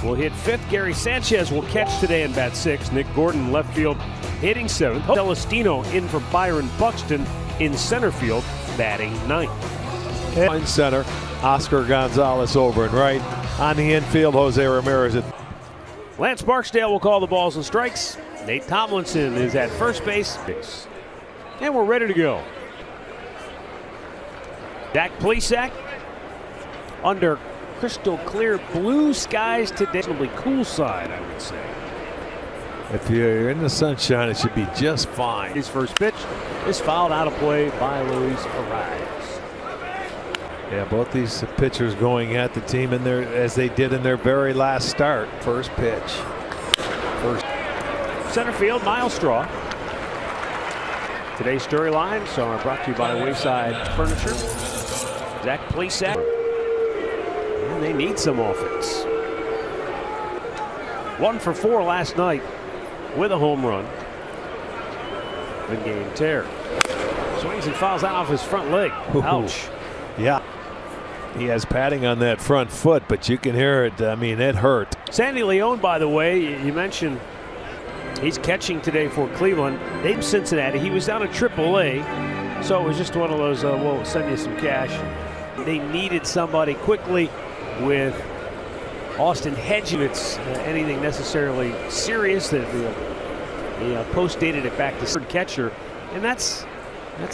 will hit fifth. Gary Sanchez will catch today in bat sixth. Nick Gordon left field hitting seventh. Celestino in for Byron Buxton in center field batting ninth. In center, Oscar Gonzalez over and right. On the infield, Jose Ramirez. Lance Barksdale will call the balls and strikes. Nate Tomlinson is at first base. And we're ready to go. Dak Plesac under crystal clear blue skies today. Reasonably cool side, I would say. If you're in the sunshine, it should be just fine. His first pitch is fouled out of play by Luis Arias. Yeah, both these pitchers going at the team in their, as they did in their very last start. First pitch. First. Center field, Miles Straw. Today's storylines are brought to you by Wayside Furniture. Dak Plesac. And they need some offense. 1 for 4 last night with a home run. Good game tear. Swings and fouls out off his front leg. Ouch. Yeah. He has padding on that front foot, but you can hear it. I mean, it hurt. Sandy Leon, by the way, you mentioned he's catching today for Cleveland. They've Cincinnati. He was down at AAA, so it was just one of those, we'll send you some cash. They needed somebody quickly with Austin Hedges. It's anything necessarily serious. That the Post dated it back to third catcher, and that's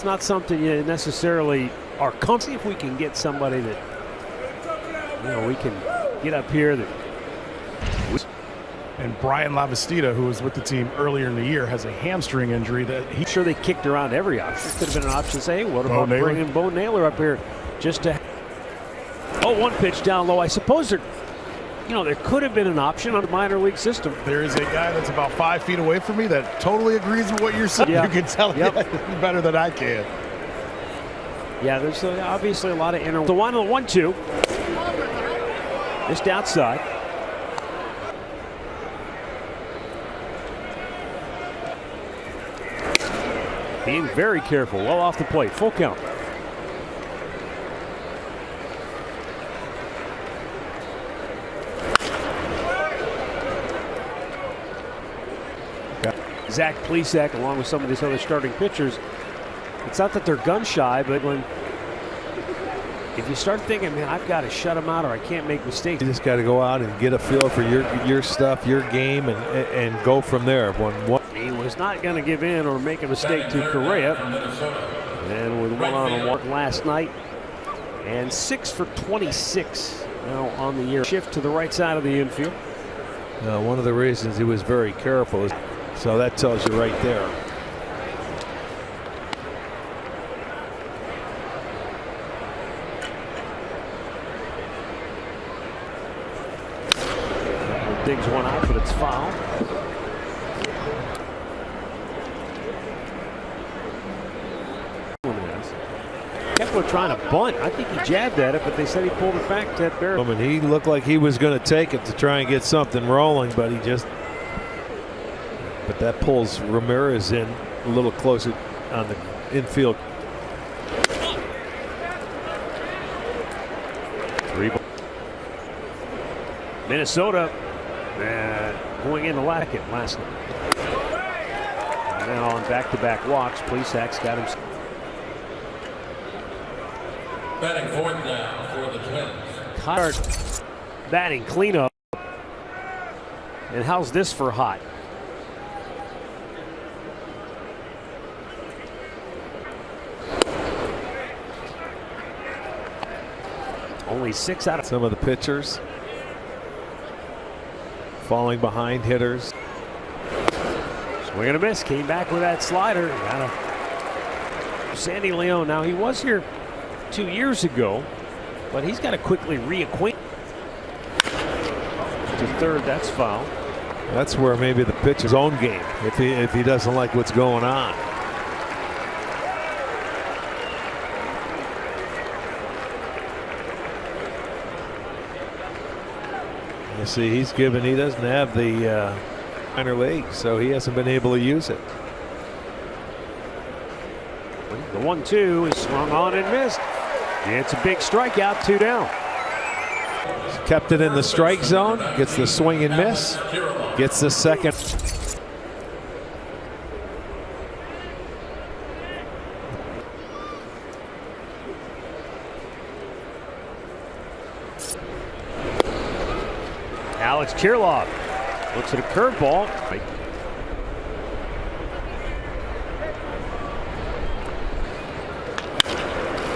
not something you necessarily are comfortable. See if we can get somebody that we can get up here. And Brian Lavastida, who was with the team earlier in the year, has a hamstring injury that he's sure they kicked around every option. Could have been an option. Say, hey, what about bringing Bo Naylor up here just to? Oh, one pitch down low. I suppose there could have been an option on the minor league system. There is a guy that's about 5 feet away from me that totally agrees with what you're saying. Yeah. You can tell better than I can. Yeah, there's obviously a lot of inner. The 1-2. Just outside. Being very careful, well off the plate, full count. Zach Plesac, along with some of these other starting pitchers, it's not that they're gun shy, but if you start thinking, man, I've got to shut them out or I can't make mistakes. You just got to go out and get a feel for your stuff, your game, and go from there. He was not going to give in or make a mistake to Correa. And with one on a walk last night, and 6 for 26 now on the year. Shift to the right side of the infield. One of the reasons he was very careful is, so that tells you right there. Digs one out, but it's foul. Kepler trying to bunt. I think he jabbed at it, but they said he pulled it back. Ted Barrett. I mean, he looked like he was going to take it to try and get something rolling, but he just. But that pulls Ramirez in a little closer on the infield. Minnesota going in the lacket last night. And now on back-to-back walks, Plesac's got him. Batting fourth now for the Twins. Tired batting cleanup. And how's this for hot? Only 6 out of some of the pitchers falling behind hitters. Swing and a miss. Came back with that slider. Sandy Leon. Now he was here 2 years ago, but he's got to quickly reacquaint. To third, that's foul. That's where maybe the pitcher's own game, if he doesn't like what's going on. You see, he doesn't have the minor league, so he hasn't been able to use it. The 1-2 is swung on and missed. It's a big strikeout, 2 down. Kept it in the strike zone. Gets the swing and miss. Gets the second. Alex Kirilloff looks at a curveball.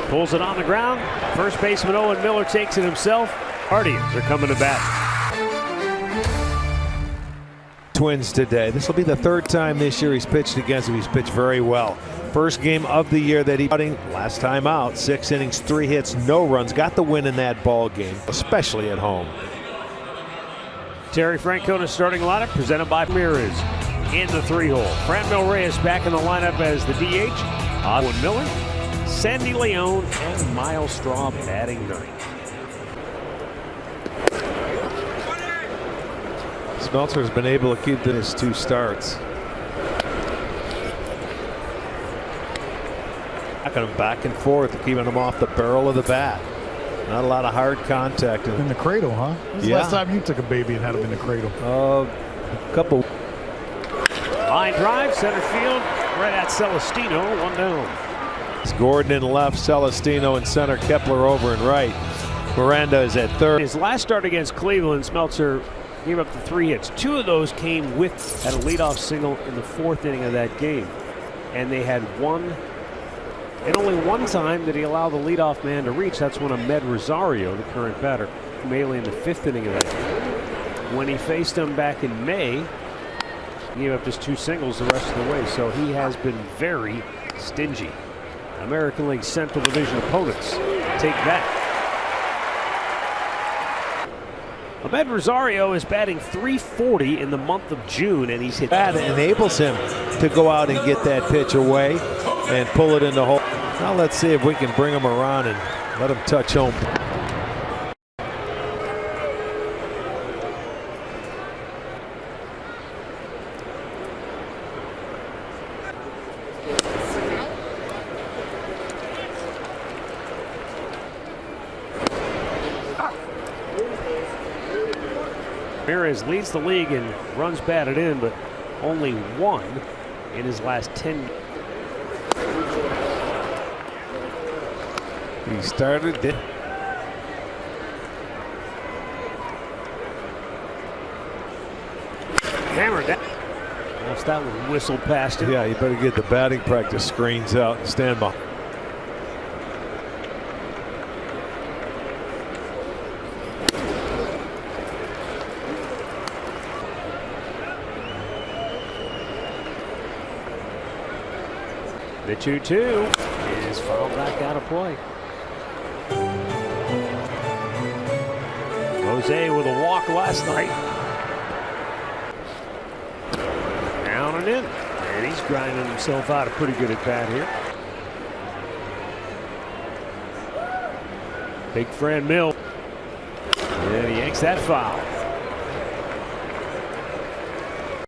Pulls it on the ground. First baseman Owen Miller takes it himself. Guardians are coming to bat. Twins today. This will be the third time this year he's pitched against him. He's pitched very well. First game of the year that he last time out. 6 innings, 3 hits, no runs. Got the win in that ball game, especially at home. Terry Francona starting lineup presented by Ramirez in the 3-hole. Franmil Reyes back in the lineup as the DH. Owen Miller, Sandy Leon, and Miles Straw batting ninth. Smeltzer's been able to keep his 2 starts. Knocking him back and forth, keeping him off the barrel of the bat. Not a lot of hard contact. In the cradle, huh? When's the last time you took a baby and had him in the cradle? A couple. Line drive, center field, right at Celestino, 1 down. It's Gordon in left, Celestino in center, Kepler over in right. Miranda is at third. His last start against Cleveland, Smeltzer gave up the 3 hits. 2 of those came at a leadoff single in the 4th inning of that game. And they had only one time did he allow the leadoff man to reach. That's when Ahmed Rosario, the current batter, mainly in the 5th inning of that game. When he faced him back in May, he gave up just 2 singles the rest of the way. So he has been very stingy. American League Central Division opponents take that. Ahmed Rosario is batting .340 in the month of June, and he's hit. That enables him to go out and get that pitch away and pull it in the hole. Now let's see if we can bring him around and let him touch home. Ramirez leads the league in runs batted in, but only 1 in his last 10. He started. Hammered that. Almost that one whistled past him. Yeah, you better get the batting practice screens out and stand by. The 2-2 is fouled back out of play. Jose with a walk last night. Down and in. And he's grinding himself out a pretty good at bat here. Big Fran Mill. And he yanks that foul.